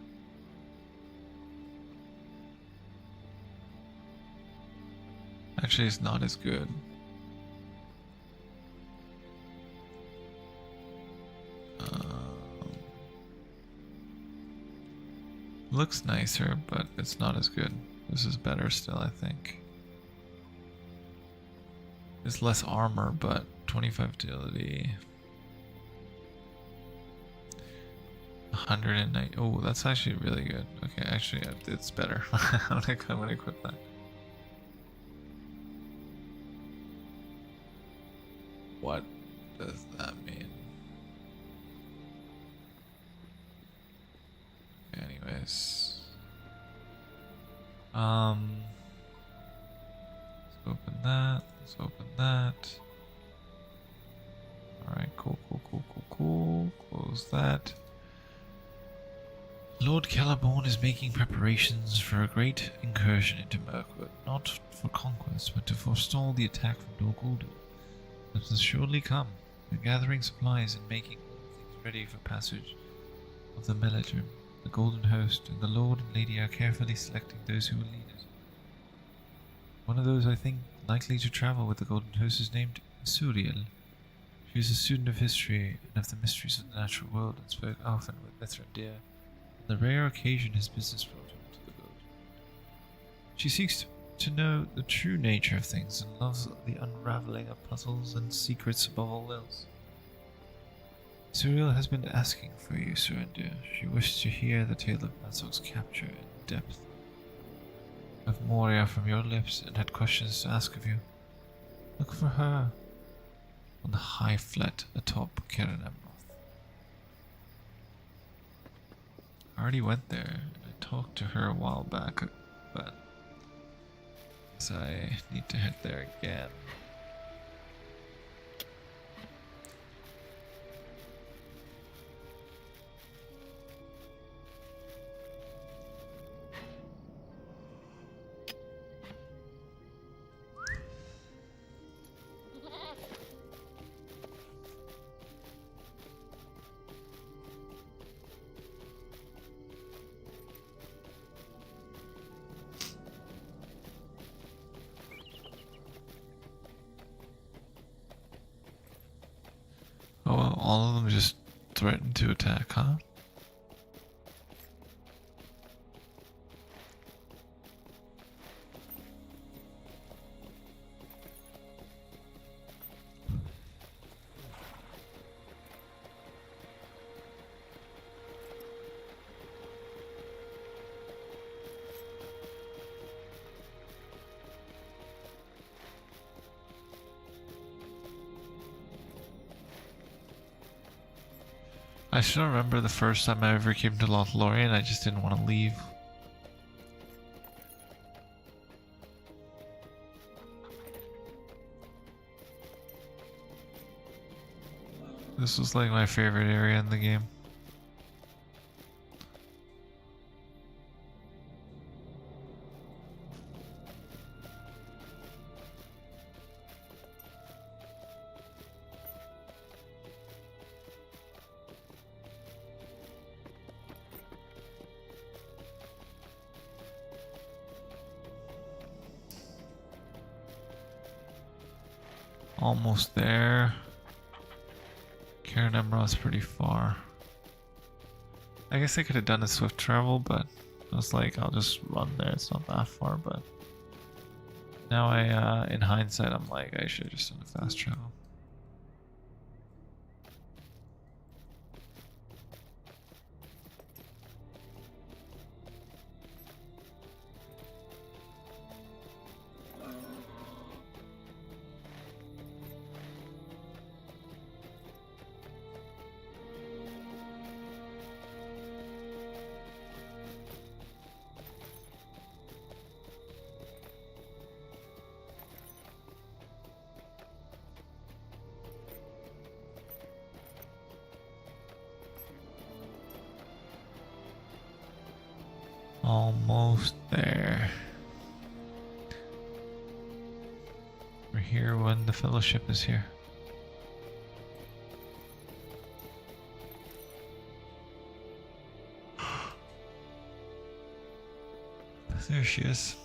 Actually, it's not as good. Looks nicer, but it's not as good. This is better still, I think. It's less armor, but 25 agility. 109. Oh, that's actually really good. Okay, actually, it's better. I'm gonna equip that. What does that mean? Okay, anyways. Let's open that. Let's open that. Alright, cool. Close that. Lord Celeborn is making preparations for a great incursion into Mirkwood, not for conquest, but to forestall the attack from Dol Guldur. That will surely come. We're gathering supplies and making things ready for passage of the Meladrim. The Golden Host and the Lord and Lady are carefully selecting those who will lead it. One of those I think likely to travel with the Golden Host is named Suriel. She is a student of history and of the mysteries of the natural world and spoke often with Mithrandir. On the rare occasion his business brought him to the world. She seeks to know the true nature of things and loves the unraveling of puzzles and secrets above all else. Suriel has been asking for you, Serendia. She wished to hear the tale of Mazog's capture in depth of Moria from your lips and had questions to ask of you. Look for her on the high flat atop Keren Amroth. I already went there. I talked to her a while back, but I need to head there again. all of them just threaten to attack, huh? I still remember the first time I ever came to LOTRO and I just didn't want to leave. This was like my favorite area in the game. Almost there. Karen Emerald's pretty far. I guess I could have done a swift travel, but I was like, I'll just run there. It's not that far, but now in hindsight, I'm like, I should have just done a fast travel. Almost there. We're here when the fellowship is here. There she is.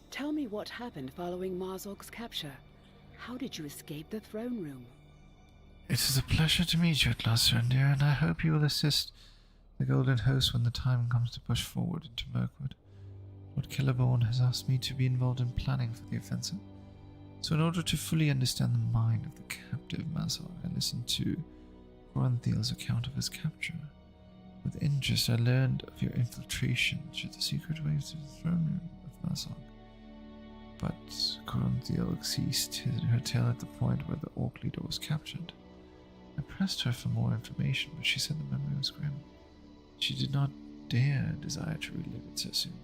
Tell me what happened following Marzog's capture. How did you escape the throne room? It is a pleasure to meet you at last, Rendir, and I hope you will assist the Golden Host when the time comes to push forward into Mirkwood. Lord Killerborn has asked me to be involved in planning for the offensive. So in order to fully understand the mind of the captive Mazog, I listened to Corinthiel's account of his capture. With interest, I learned of your infiltration through the secret ways to the throne room of Mazog. But Corinthiel ceased her tale at the point where the Orc leader was captured. I pressed her for more information, but she said the memory was grim. She did not desire to relive it so soon.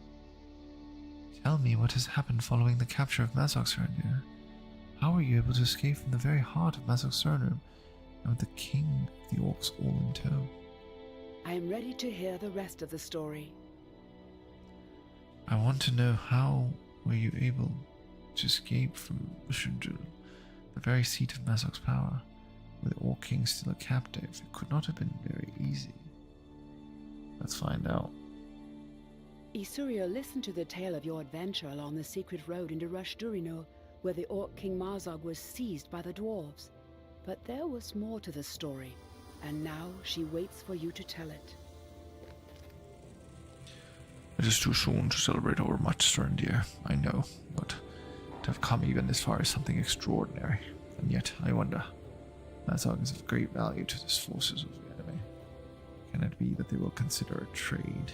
Tell me what has happened following the capture of Mazog's Rendir. How were you able to escape from the very heart of Mazog's throne room, and with the king of the Orcs all in tow? I am ready to hear the rest of the story. I want to know, how were you able to escape from Ushundul, the very seat of Mazog's power, with the Orc king still a captive? It could not have been very easy. Let's find out. Isurio listened to the tale of your adventure along the secret road into Rush Durino, where the Orc King Marzog was seized by the dwarves. But there was more to the story, and now she waits for you to tell it. It is too soon to celebrate over much, Rendir, I know, but to have come even this far is something extraordinary. And yet, I wonder, Mazog is of great value to the forces of the enemy. Can it be that they will consider a trade?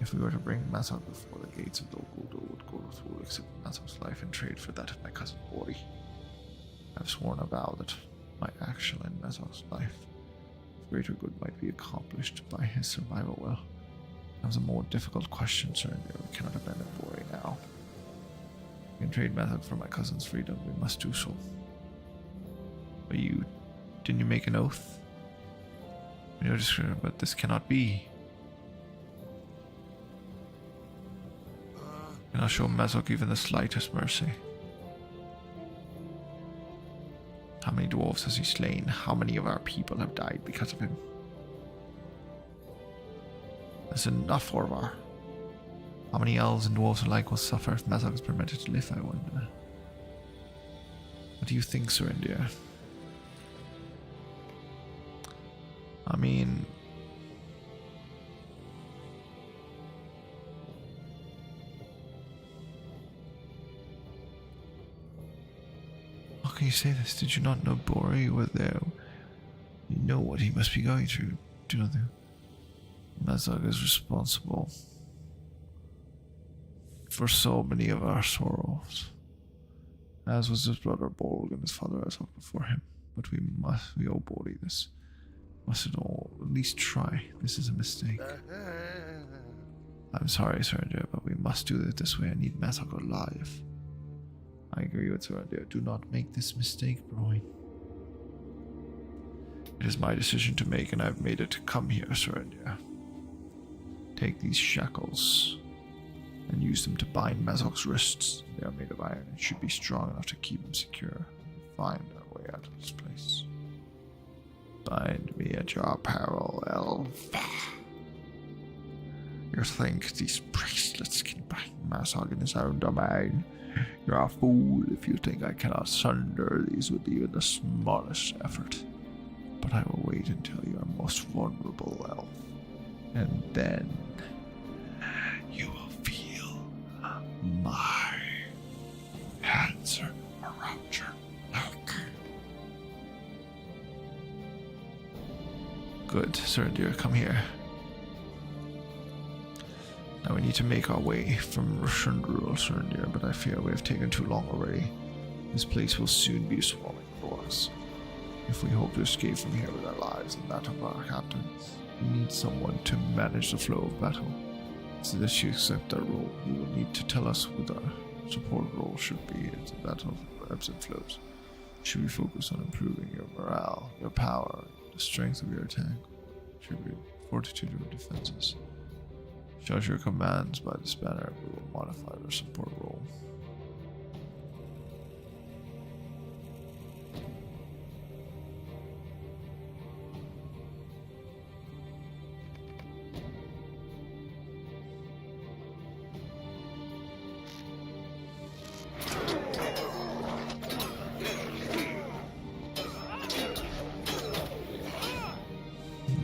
If we were to bring Mazog before the gates of Dol Guldur, would Guldur accept Mazog's life in trade for that of my cousin Bori? I have sworn a vow that my action in Mazog's life, if greater good might be accomplished by his survival, well, that was a more difficult question, sir, and we cannot abandon Bori now. We can trade Mazog for my cousin's freedom, we must do so. But didn't you make an oath? No discretion, but this cannot be. And I'll show Mazog even the slightest mercy. How many dwarves has he slain? How many of our people have died because of him? That's enough, Orvar. How many elves and dwarves alike will suffer if Mazog is permitted to live, I wonder? What do you think, Sir India? I mean, how can you say this? Did you not know Bori were there? You know what he must be going through. Do you know that Mazog is responsible for so many of our sorrows, as was his brother Borg and his father Azog before him. But we owe Bori this. Must it all at least try. This is a mistake. I'm sorry, Surrender, but we must do it this way. I need Mazog alive. I agree with Surrender. Do not make this mistake, Broin. It is my decision to make, and I've made it to come here, Surrender. Take these shackles and use them to bind Mazog's wrists. They are made of iron and should be strong enough to keep him secure. Find our way out of this place. Bind me at your peril, elf. You think these bracelets can bind Mazog in his own domain? You're a fool if you think I cannot sunder these with even the smallest effort. But I will wait until you are most vulnerable, elf. And then you will feel my hands are around your neck. Good, Surrender, come here. Now we need to make our way from Rishundrul, Surrender, but I fear we have taken too long already. This place will soon be swarming with orcs. If we hope to escape from here with our lives and that of our captains, we need someone to manage the flow of battle. So that you accept that role, you will need to tell us what our support role should be in the battle of ebbs and flows. Should we focus on improving your morale, your power, the strength of your attack? Should we fortitude of defenses? Judge your commands by this banner, we will modify their support role.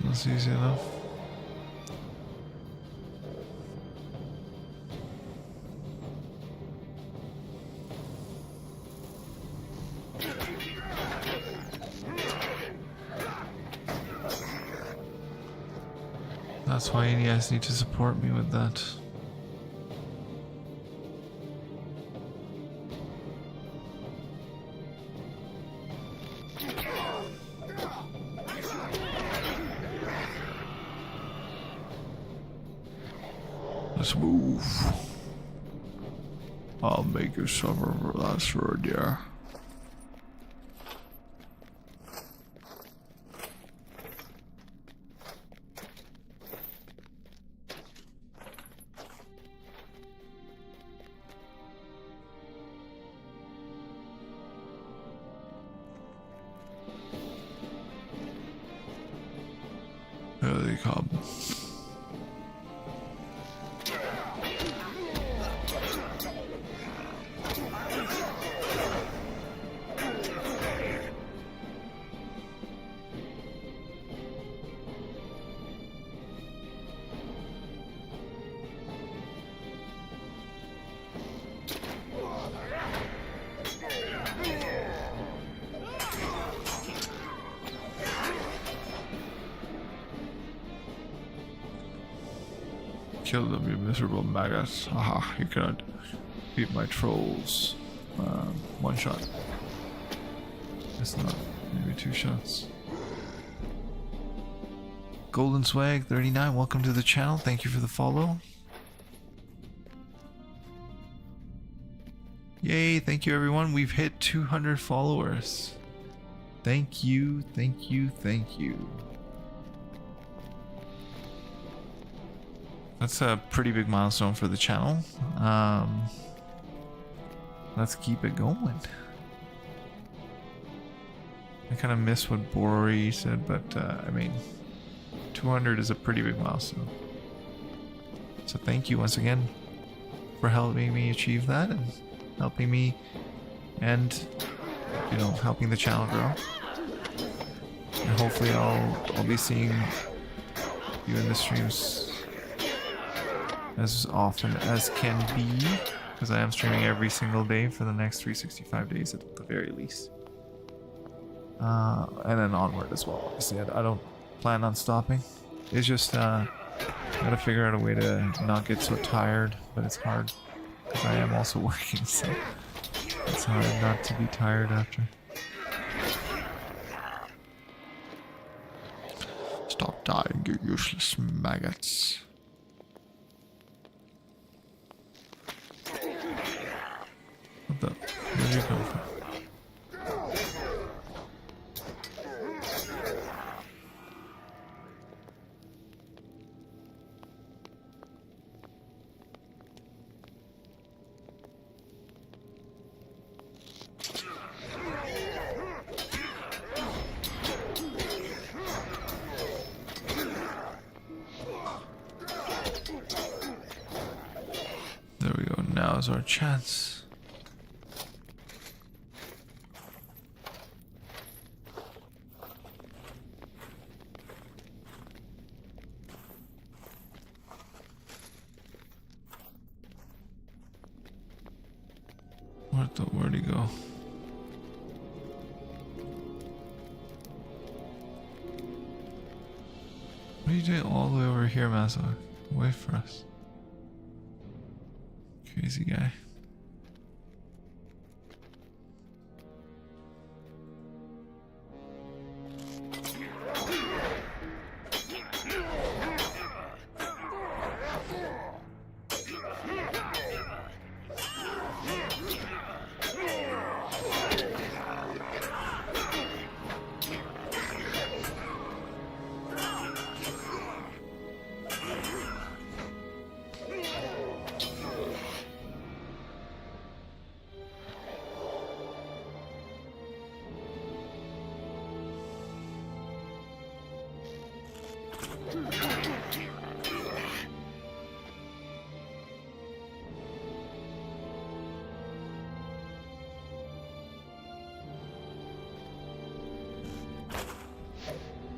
That's easy enough. That's why you guys need to support me with that. Let's move. I'll make you suffer for that, Surrender. Here they come. Kill them, you miserable maggots. Haha, you cannot beat my trolls. One shot. It's not. Maybe two shots. Golden Swag 39, welcome to the channel. Thank you for the follow. Yay, thank you everyone. We've hit 200 followers. Thank you, thank you, thank you. That's a pretty big milestone for the channel. Let's keep it going. I kind of miss what Bori said, but I mean, 200 is a pretty big milestone. So thank you once again for helping me achieve that and helping me and, you know, helping the channel grow. And hopefully I'll be seeing you in the streams as often as can be, because I am streaming every single day for the next 365 days at the very least. And then onward as well. Obviously, I don't plan on stopping. It's just gotta figure out a way to not get so tired, but it's hard because I am also working, so it's hard not to be tired after. Stop dying, you useless maggots. What the? Where'd you come from? There we go, now's our chance. Where'd he go? What are you doing all the way over here, Mazok? Wait for us. Crazy guy.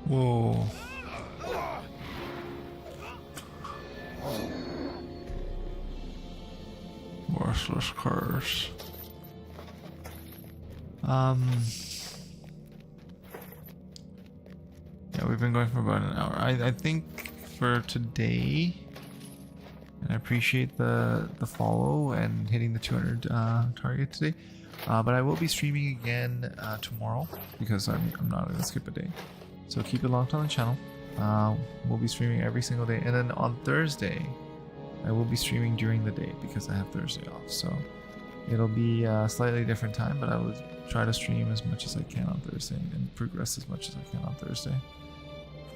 Whoa. Worthless curse. Yeah, we've been going for about an hour. I think for today, and I appreciate the follow and hitting the 200 target today. But I will be streaming again tomorrow because I'm not gonna skip a day. So keep it locked on the channel. We'll be streaming every single day, and then on Thursday, I will be streaming during the day because I have Thursday off. So it'll be a slightly different time, but I will try to stream as much as I can on Thursday and progress as much as I can on Thursday.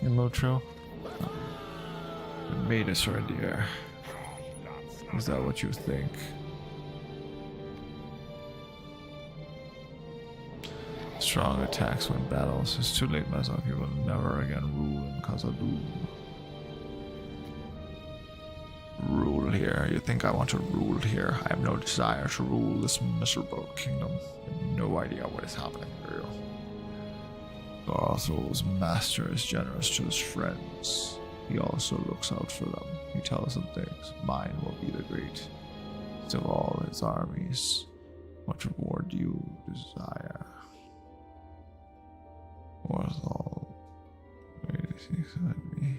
In LOTRO, it made us surrender. Is that what you think? Strong attacks when battles. It's too late, Mazok. You will never again rule in Khazad-dûm. Rule here. You think I want to rule here? I have no desire to rule this miserable kingdom. You have no idea what is happening here. Garthel's master is generous to his friends. He also looks out for them. He tells them things. Mine will be the greatest of all his armies. What reward do you desire? Orthal. Wait, is he beside me?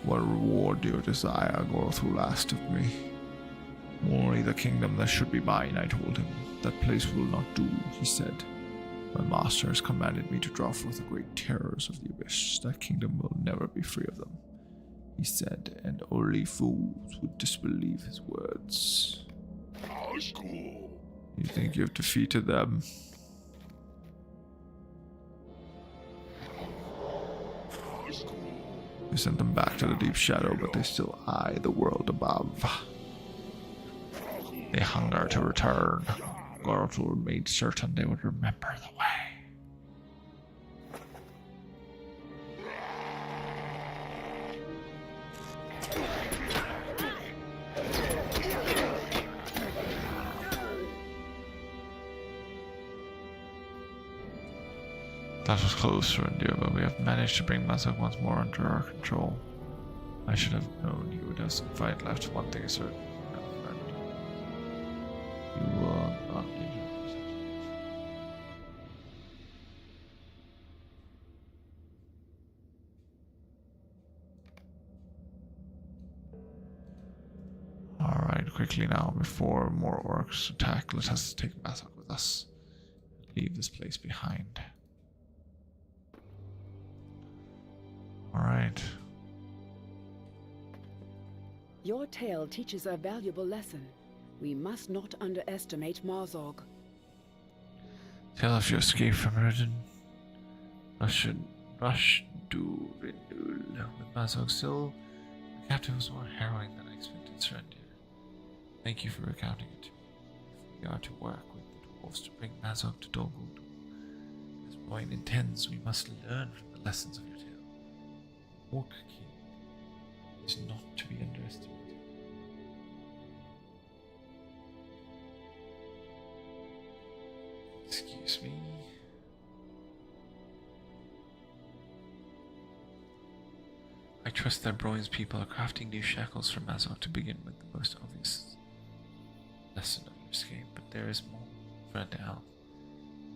What reward do you desire, Gorthul asked of me? Only the kingdom that should be mine, I told him. That place will not do, he said. My master has commanded me to draw forth the great terrors of the abyss. That kingdom will never be free of them, he said, and only fools would disbelieve his words. Oldschool. You think you've defeated them? We sent them back to the deep shadow, but they still eye the world above. They hunger to return. LOTRO made certain they would remember the way. That was close, Rendir, but we have managed to bring Mazog once more under our control. I should have known you would have some fight left. One thing is certain, my friend. You will not need your possessions. Alright, quickly now, before more orcs attack, let us take Mazog with us. Leave this place behind. Alright. Your tale teaches a valuable lesson. We must not underestimate Marzog. Tell of your escape from Ridden. Rush to renewal. With Mazog still, the captain was more harrowing than I expected, Serendir. Thank you for recounting it to me. If we are to work with the dwarves to bring Mazog to Dol Guldur, as Royan intends, we must learn from the lessons of your tale. Orc King is not to be underestimated. Excuse me. I trust that Broin's people are crafting new shackles for Mazog to begin with, the most obvious lesson of your escape, but there is more, friend Al.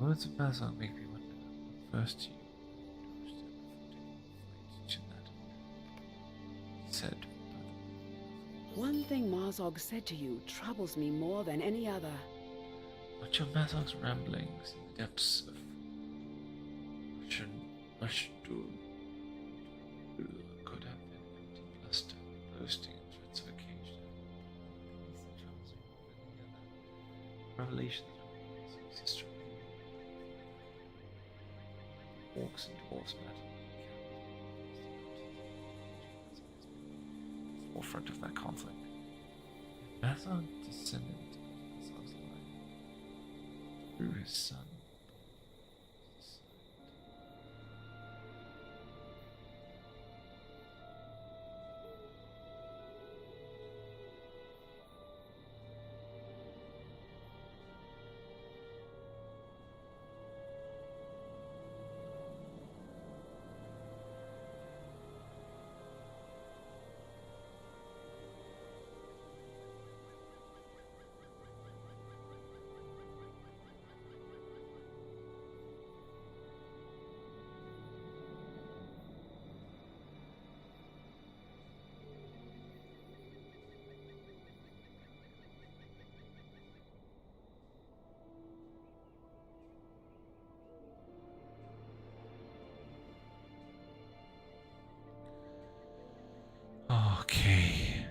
Words of Mazog make me wonder what first you said. One thing Marzog said to you troubles me more than any other. Much of Mazog's ramblings in the depths of Rush could have been empty bluster, boasting and threats of occasion. These troubles me more than any other. Revelations of his history. Orcs and dwarves matter. Forefront of that conflict. Mazog descended into Mazog's line through his son. Okay.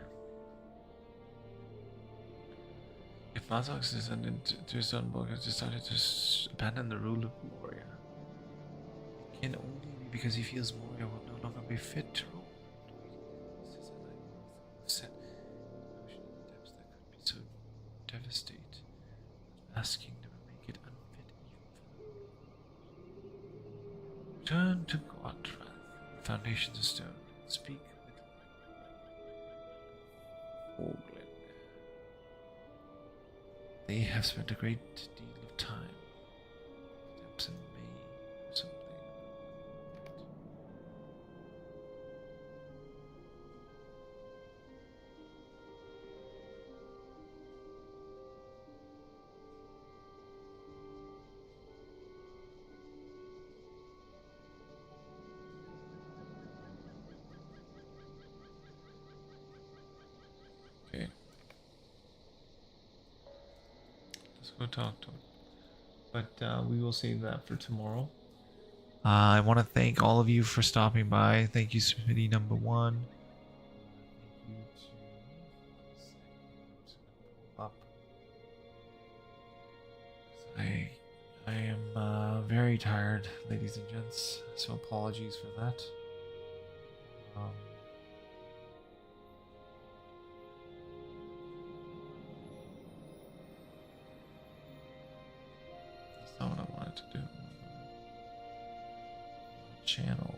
If Mazog's descendant to his son Borg has decided to abandon the rule of warrior, it can only be because he feels warrior will no longer be fit to rule. Set notion in the depths that could be so devastating, asking to make it unfit even for the Return to Godwrath, foundations of stone, speak with Orglin. They have spent a great deal of time in the depths and may or something. Okay. Let's go talk to him. But we will save that for tomorrow. I want to thank all of you for stopping by. Thank you, Smitty number 1. Thank you to up. I am very tired, ladies and gents. So apologies for that. Um, that's not what I wanted to do. Channel.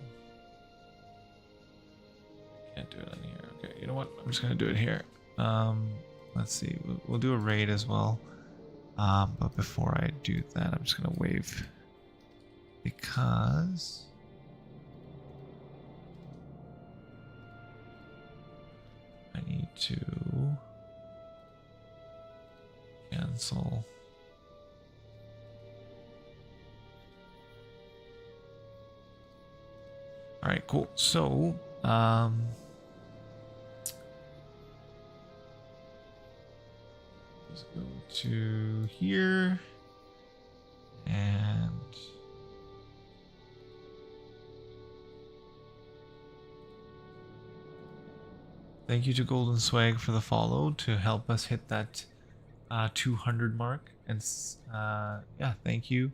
Can't do it on here. Okay, you know what? I'm just gonna do it here. Let's see. We'll do a raid as well. But before I do that, I'm just gonna wave because I need to cancel. All right, cool. So, let's go to here and thank you to Golden Swag for the follow to help us hit that 200 mark. And yeah, thank you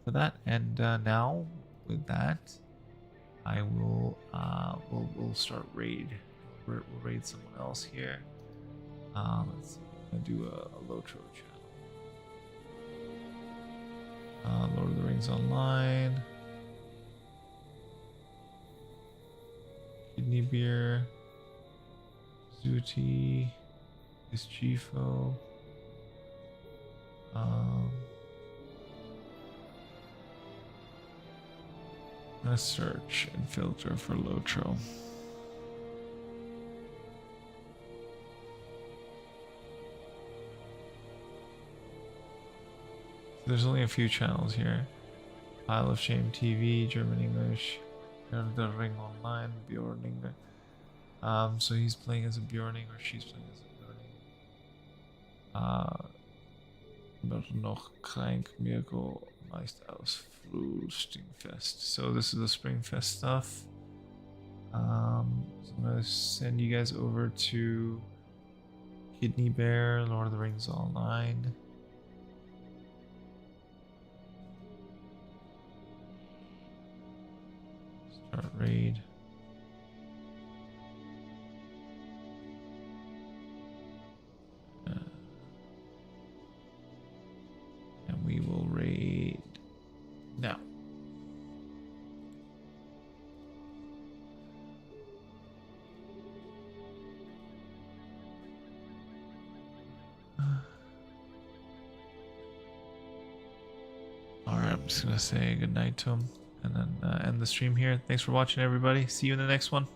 for that. And now with that, I will we'll start raid. We'll raid someone else here. Let's see. I'm gonna do a LOTRO channel. Lord of the Rings Online. Kidney Beer. Zuti. Ischifo. I'm gonna search and filter for LOTRO. There's only a few channels here. Pile of Shame TV, German English, Lord of the Ring Online, Bjorning. So he's playing as a Bjorning or she's playing as a Bjorning. But noch krank Mirko meist aus Frühlingsfest. So this is the Springfest stuff. So I'm gonna send you guys over to Kidney Bear, Lord of the Rings Online. Start raid. And we will raid now. Alright, I'm just gonna say good night to him and then end the stream here. Thanks for watching, everybody. See you in the next one.